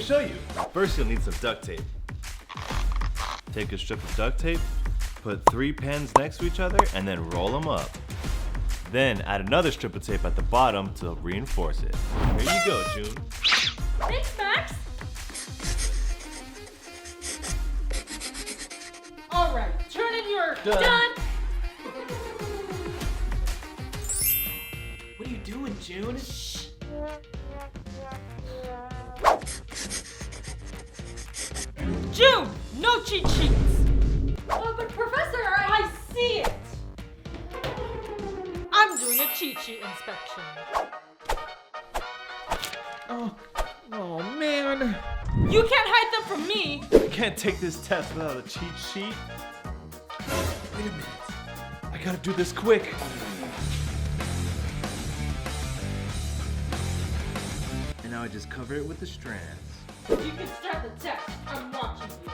show you. First, you'll need some duct tape. Take a strip of duct tape, put 3 pens next to each other, and then roll them up. Then add another strip of tape at the bottom to reinforce it. Here you go, June. Thanks, Max. All right, turn in your... Done. What are you doing, June? Shh. June, no cheat sheets. But Professor, I see it. I'm doing a cheat sheet inspection. Oh man. You can't hide them from me. I can't take this test without a cheat sheet. Wait a minute. I gotta do this quick. And now I just cover it with the strands. You can start the test. I'm watching you.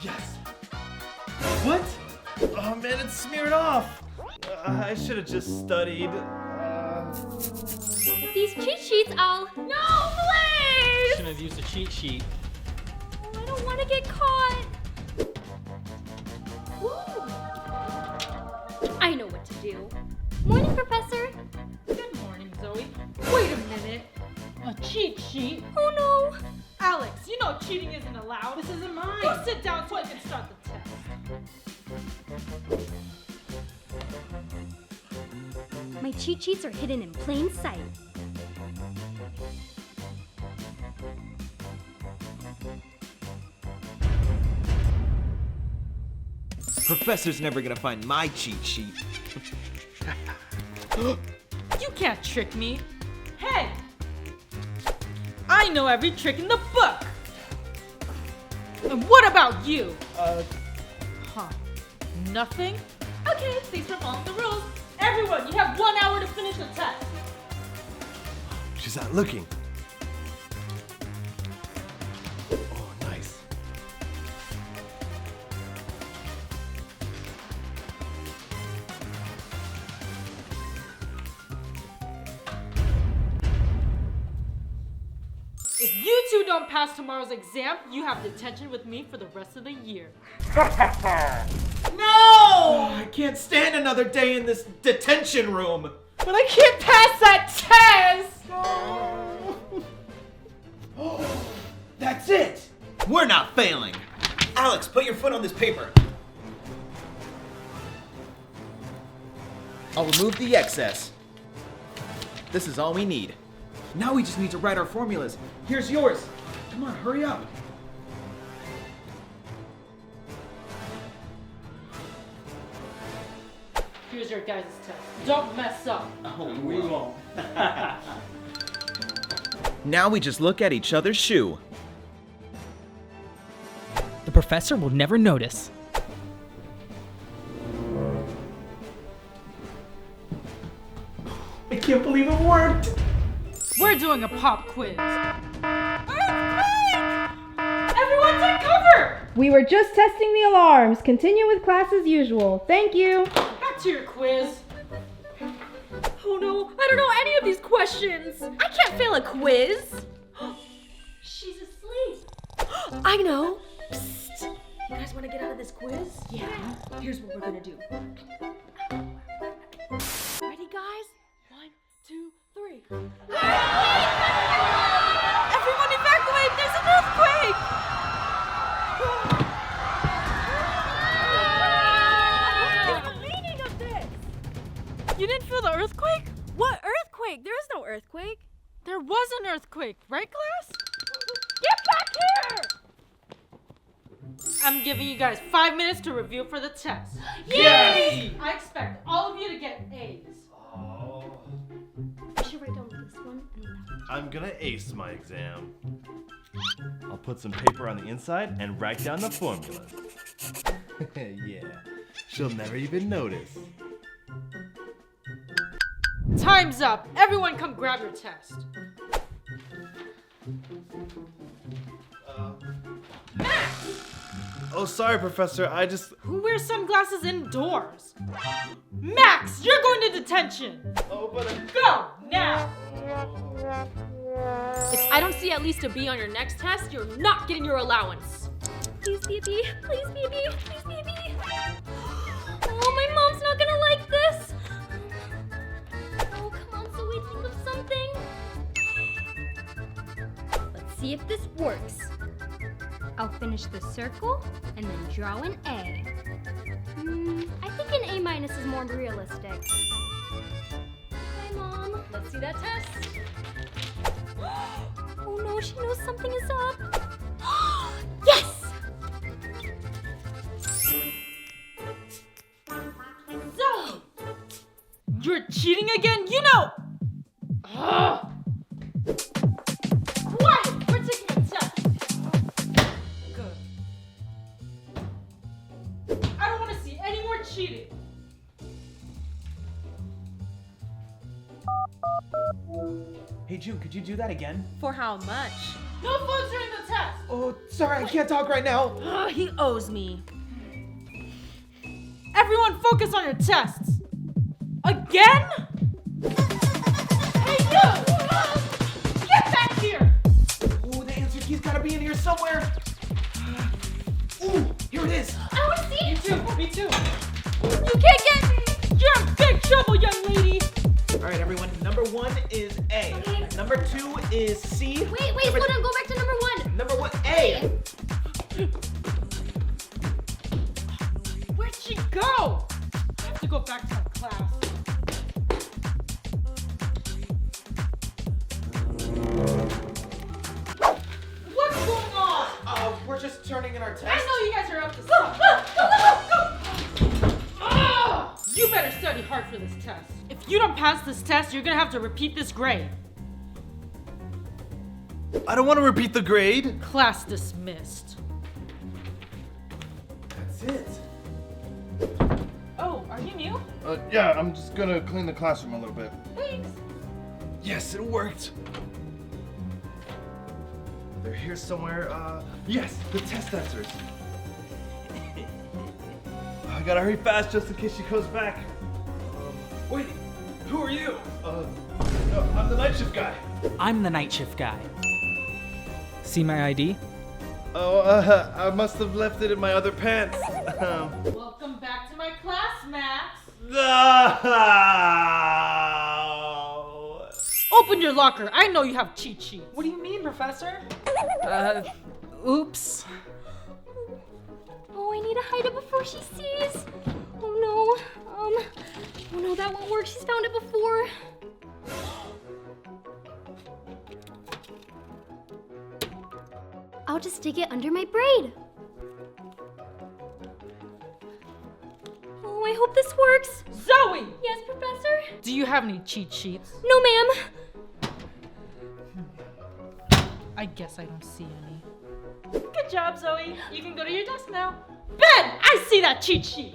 Yes. What? Oh man, it's smeared off. I should have just studied. with these cheat sheets, I'll... No, please! Shouldn't have used a cheat sheet. Oh, I don't want to get caught. Ooh. I know what to do. Morning, Professor. Good morning, Zoey. Wait a minute. A cheat sheet? Oh no. Alex, you know cheating isn't allowed. This isn't mine. Go sit down so I can start the test. My cheat sheets are hidden in plain sight. Professor's never gonna find my cheat sheet. You can't trick me. Hey! I know every trick in the book. And what about you? Huh. Nothing? Okay, thanks for following the rules. Everyone, you have 1 hour to finish the test. She's not looking. Oh, nice. If you two don't pass tomorrow's exam, you have detention with me for the rest of the year. No! I can't stand another day in this detention room. But I can't pass that test! That's it! We're not failing. Alex, put your foot on this paper. I'll remove the excess. This is all we need. Now we just need to write our formulas. Here's yours. Come on, hurry up. Here's your guys' test. Don't mess up. Oh, we won't. Now we just look at each other's shoe. The professor will never notice. I can't believe it worked. We're doing a pop quiz. Everyone take cover! We were just testing the alarms. Continue with class as usual. Thank you. Back to your quiz. Oh no, I don't know any of these questions. I can't fail a quiz. She's asleep. I know. Psst. You guys want to get out of this quiz? Yeah. Here's what we're gonna do. Ready, guys? 1, 2, 3. Everyone evacuate! There's an earthquake! What's the meaning of this? You didn't feel the earthquake? What earthquake? There is no earthquake. There was an earthquake, right, class? Get back here! I'm giving you guys 5 minutes to review for the test. Yay! I expect all of you to get A's. Oh. I should write down this one and that one. I'm gonna ace my exam. I'll put some paper on the inside and write down the formula. Yeah, she'll never even notice. Time's up. Everyone come grab your test. Oh, sorry, Professor. Who wears sunglasses indoors? Max, you're going to detention. Oh, but Go, now. If I don't see at least a B on your next test, you're not getting your allowance. Please be a B. Please be a B. Please be a B. Oh, my mom's not gonna like this. Oh, come on, Zoey, think of something. Let's see if this works. I'll finish the circle and then draw an A. I think an A minus is more realistic. Hi, Mom. Let's see that test. Oh no, she knows something is up. Yes! Zoey! You're cheating again? You know! Ugh. Quiet! We're taking a test. Good. I don't want to see any more cheating. Hey, June, could you do that again? For how much? No phones during the test. Oh, sorry, I can't talk right now. He owes me. Everyone focus on your tests. Again? Hey, you! Get back here! Oh, the answer key's gotta be in here somewhere. Ooh, here it is. I want to see it. Me too. You can't get me. You're in big trouble, young lady. All right, everyone. Number 1 is A. Okay. Number 2 is C. Wait, Number slow down. Go back to number 1. Number 1, A. Where'd she go? I have to go back to my class. What's going on? We're just turning in our test. I know you guys are up to something. You better study hard for this test. If you don't pass this test, you're gonna have to repeat this grade. I don't want to repeat the grade. Class dismissed. That's it. Oh, are you new? Yeah, I'm just gonna clean the classroom a little bit. Thanks. Yes, it worked. They're here somewhere. Yes, the test answers. I gotta hurry fast just in case she comes back. Wait, who are you? No, I'm the night shift guy. I'm the night shift guy. See my ID? Oh, I must have left it in my other pants. Welcome back to my class, Max. No! Open your locker. I know you have cheat sheets. What do you mean, Professor? Oops. Oh, I need to hide it before she sees. Oh no. Oh no, that won't work. She's found it before. I'll just stick it under my braid. Oh, I hope this works. Zoey! Yes, Professor? Do you have any cheat sheets? No, ma'am. I guess I don't see any. Good job, Zoey. You can go to your desk now. Ben! I see that cheat sheet!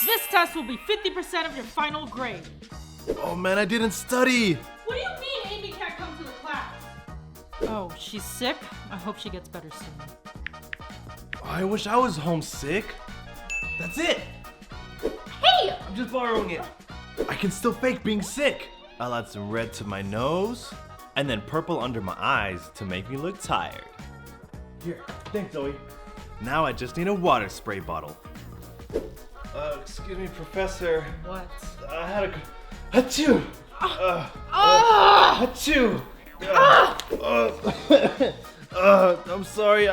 This test will be 50% of your final grade. Oh man, I didn't study. What do you mean Amy can't come to the class? Oh, she's sick? I hope she gets better soon. I wish I was homesick. That's it. Hey! I'm just borrowing it. I can still fake being sick. I'll add some red to my nose and then purple under my eyes to make me look tired. Here, thanks, Zoey. Now I just need a water spray bottle. Excuse me, Professor. What? I had a achoo. Achoo. I'm sorry.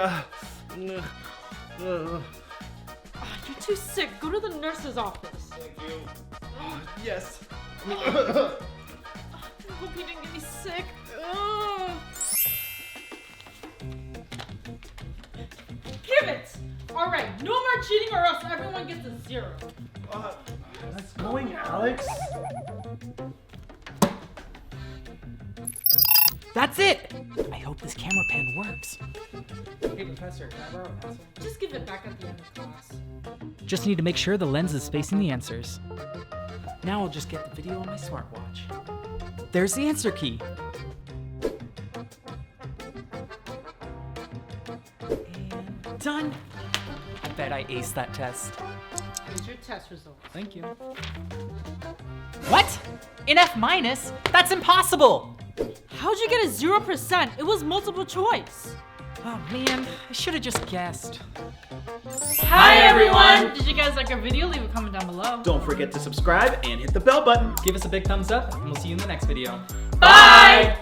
You're too sick. Go to the nurse's office. Thank you. Yes. I hope you didn't get me sick. Give it! Alright, no more cheating or else everyone gets a 0. Nice going, Alex. That's it! I hope this camera pen works. Hey, Professor, can I borrow a pencil? Just give it back at the end of class. Just need to make sure the lens is facing the answers. Now I'll just get the video on my smartwatch. There's the answer key. And done! I bet I aced that test. Here's your test results. Thank you. What? An F minus? That's impossible! How'd you get a 0%? It was multiple choice. Oh man, I should have just guessed. Hi everyone! Did you guys like our video? Leave a comment down below. Don't forget to subscribe and hit the bell button. Give us a big thumbs up, and we'll see you in the next video. Bye!